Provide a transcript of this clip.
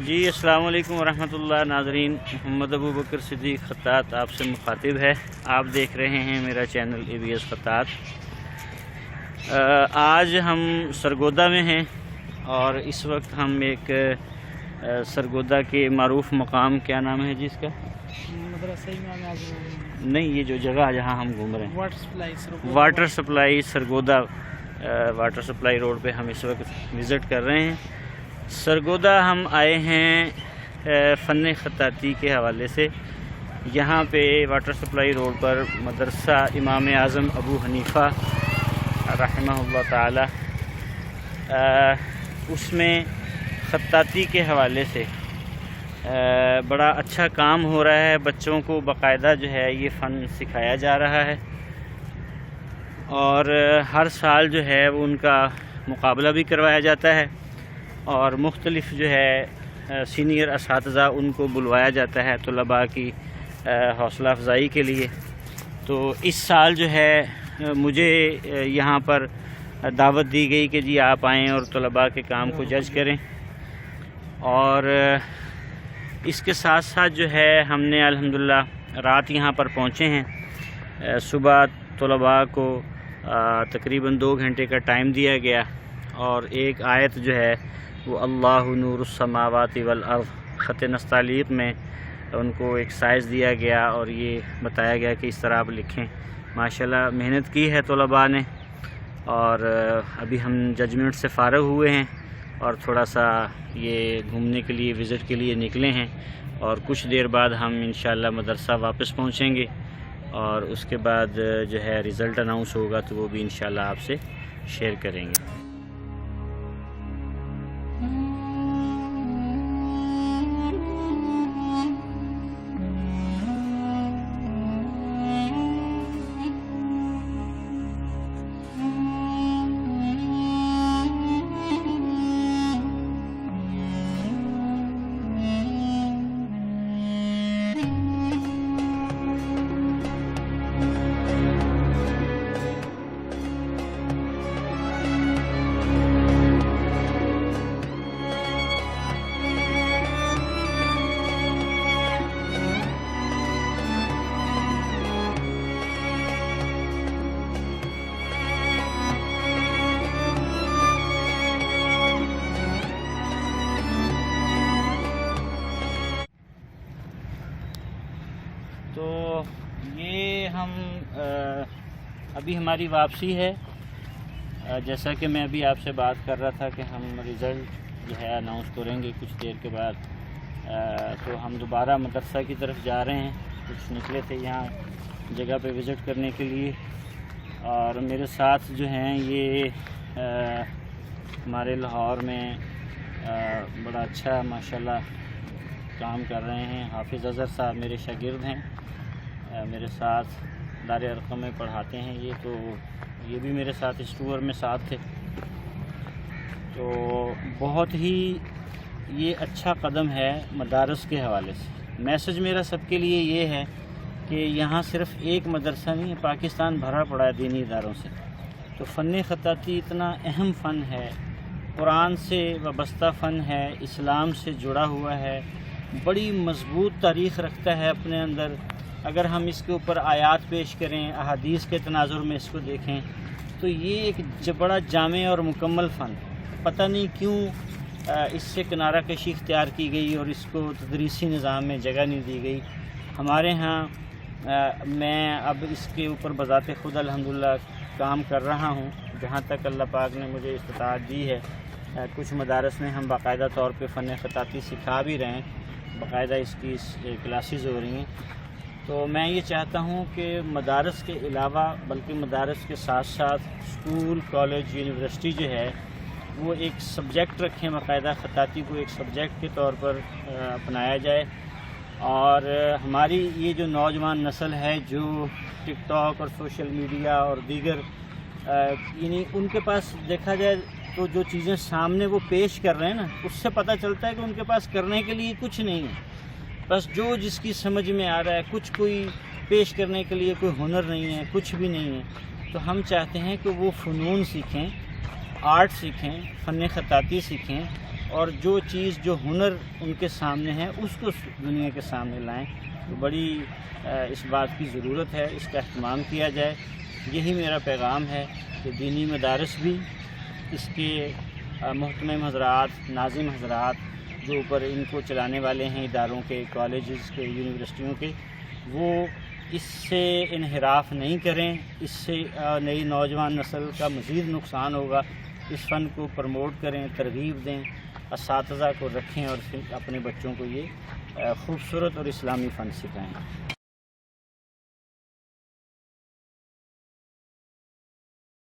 جی السلام علیکم ورحمۃ اللہ ناظرین، محمد ابو بکر صدیق خطاط آپ سے مخاطب ہے۔ آپ دیکھ رہے ہیں میرا چینل ABS خطاط۔ آج ہم سرگودا میں ہیں اور اس وقت ہم ایک سرگودا کے معروف مقام، کیا نام ہے جی اس کا؟ مدرسہ امام اعظم نہیں، یہ جو جگہ جہاں ہم گھوم رہے ہیں water supply Sargodha, water supply road پہ ہم اس وقت وزٹ کر رہے ہیں۔ سرگودا ہم آئے ہیں فن خطاطی کے حوالے سے۔ یہاں پہ واٹر سپلائی روڈ پر مدرسہ امام اعظم ابو حنیفہ رحمہ اللہ تعالی، اس میں خطاطی کے حوالے سے بڑا اچھا کام ہو رہا ہے۔ بچوں کو باقاعدہ جو ہے یہ فن سکھایا جا رہا ہے اور ہر سال جو ہے وہ ان کا مقابلہ بھی کروایا جاتا ہے اور مختلف جو ہے سینئر اساتذہ ان کو بلوایا جاتا ہے طلباء کی حوصلہ افزائی کے لیے۔ تو اس سال جو ہے مجھے یہاں پر دعوت دی گئی کہ جی آپ آئیں اور طلباء کے کام کو جج کریں، اور اس کے ساتھ ساتھ جو ہے ہم نے الحمدللہ رات یہاں پر پہنچے ہیں۔ صبح طلباء کو تقریباً 2 گھنٹے کا ٹائم دیا گیا اور ایک آیت جو ہے وہ اللہ نور السماوات والارض خط نستعلیق میں ان کو ایک سائز دیا گیا اور یہ بتایا گیا کہ اس طرح آپ لکھیں۔ ماشاءاللہ محنت کی ہے طلباء نے، اور ابھی ہم ججمنٹ سے فارغ ہوئے ہیں اور تھوڑا سا یہ گھومنے کے لیے وزٹ کے لیے نکلے ہیں، اور کچھ دیر بعد ہم انشاءاللہ مدرسہ واپس پہنچیں گے اور اس کے بعد جو ہے رزلٹ اناؤنس ہوگا تو وہ بھی انشاءاللہ آپ سے شیئر کریں گے۔ تو یہ ہم ابھی ہماری واپسی ہے۔ جیسا کہ میں ابھی آپ سے بات کر رہا تھا کہ ہم رزلٹ جو ہے اناؤنس کریں گے کچھ دیر کے بعد، تو ہم دوبارہ مدرسہ کی طرف جا رہے ہیں۔ کچھ نکلے تھے یہاں جگہ پہ وزٹ کرنے کے لیے، اور میرے ساتھ جو ہیں یہ ہمارے لاہور میں بڑا اچھا ماشاءاللہ کام کر رہے ہیں حافظ اظہر صاحب، میرے شاگرد ہیں، میرے ساتھ دار ارقم میں پڑھاتے ہیں یہ، تو یہ بھی میرے ساتھ اس ٹور میں ساتھ تھے۔ تو بہت ہی یہ اچھا قدم ہے مدارس کے حوالے سے۔ میسج میرا سب کے لیے یہ ہے کہ یہاں صرف ایک مدرسہ نہیں ہے، پاکستان بھرا پڑا ہے دینی اداروں سے۔ تو فن خطاطی اتنا اہم فن ہے، قرآن سے وابستہ فن ہے، اسلام سے جڑا ہوا ہے، بڑی مضبوط تاریخ رکھتا ہے اپنے اندر۔ اگر ہم اس کے اوپر آیات پیش کریں، احادیث کے تناظر میں اس کو دیکھیں تو یہ ایک بڑا جامع اور مکمل فن ہے۔ پتہ نہیں کیوں اس سے کنارہ کشی اختیار کی گئی اور اس کو تدریسی نظام میں جگہ نہیں دی گئی۔ ہمارے ہاں میں اب اس کے اوپر بذات خود الحمدللہ کام کر رہا ہوں، جہاں تک اللہ پاک نے مجھے استطاعت دی ہے۔ کچھ مدارس میں ہم باقاعدہ طور پہ فن خطاطی سکھا بھی رہے ہیں، باقاعدہ اس کی کلاسز ہو رہی ہیں۔ تو میں یہ چاہتا ہوں کہ مدارس کے علاوہ بلکہ مدارس کے ساتھ ساتھ اسکول، کالج، یونیورسٹی جو ہے وہ ایک سبجیکٹ رکھیں، باقاعدہ خطاطی کو ایک سبجیکٹ کے طور پر اپنایا جائے۔ اور ہماری یہ جو نوجوان نسل ہے جو ٹک ٹاک اور سوشل میڈیا اور دیگر یعنی ان کے پاس دیکھا جائے تو جو چیزیں سامنے وہ پیش کر رہے ہیں نا، اس سے پتہ چلتا ہے کہ ان کے پاس کرنے کے لیے کچھ نہیں ہے، بس جو جس کی سمجھ میں آ رہا ہے، کچھ کوئی پیش کرنے کے لیے کوئی ہنر نہیں ہے، کچھ بھی نہیں ہے۔ تو ہم چاہتے ہیں کہ وہ فنون سیکھیں، آرٹ سیکھیں، فن خطاطی سیکھیں اور جو چیز جو ہنر ان کے سامنے ہے اس کو دنیا کے سامنے لائیں. تو بڑی اس بات کی ضرورت ہے، اس کا اہتمام کیا جائے. یہی میرا پیغام ہے کہ دینی مدارس بھی، اس کے محتمم حضرات، ناظم حضرات جو اوپر ان کو چلانے والے ہیں، اداروں کے، کالجز کے، یونیورسٹیوں کے، وہ اس سے انحراف نہیں کریں. اس سے نئی نوجوان نسل کا مزید نقصان ہوگا. اس فن کو پروموٹ کریں، ترغیب دیں، اساتذہ کو رکھیں اور اپنے بچوں کو یہ خوبصورت اور اسلامی فن سکھائیں.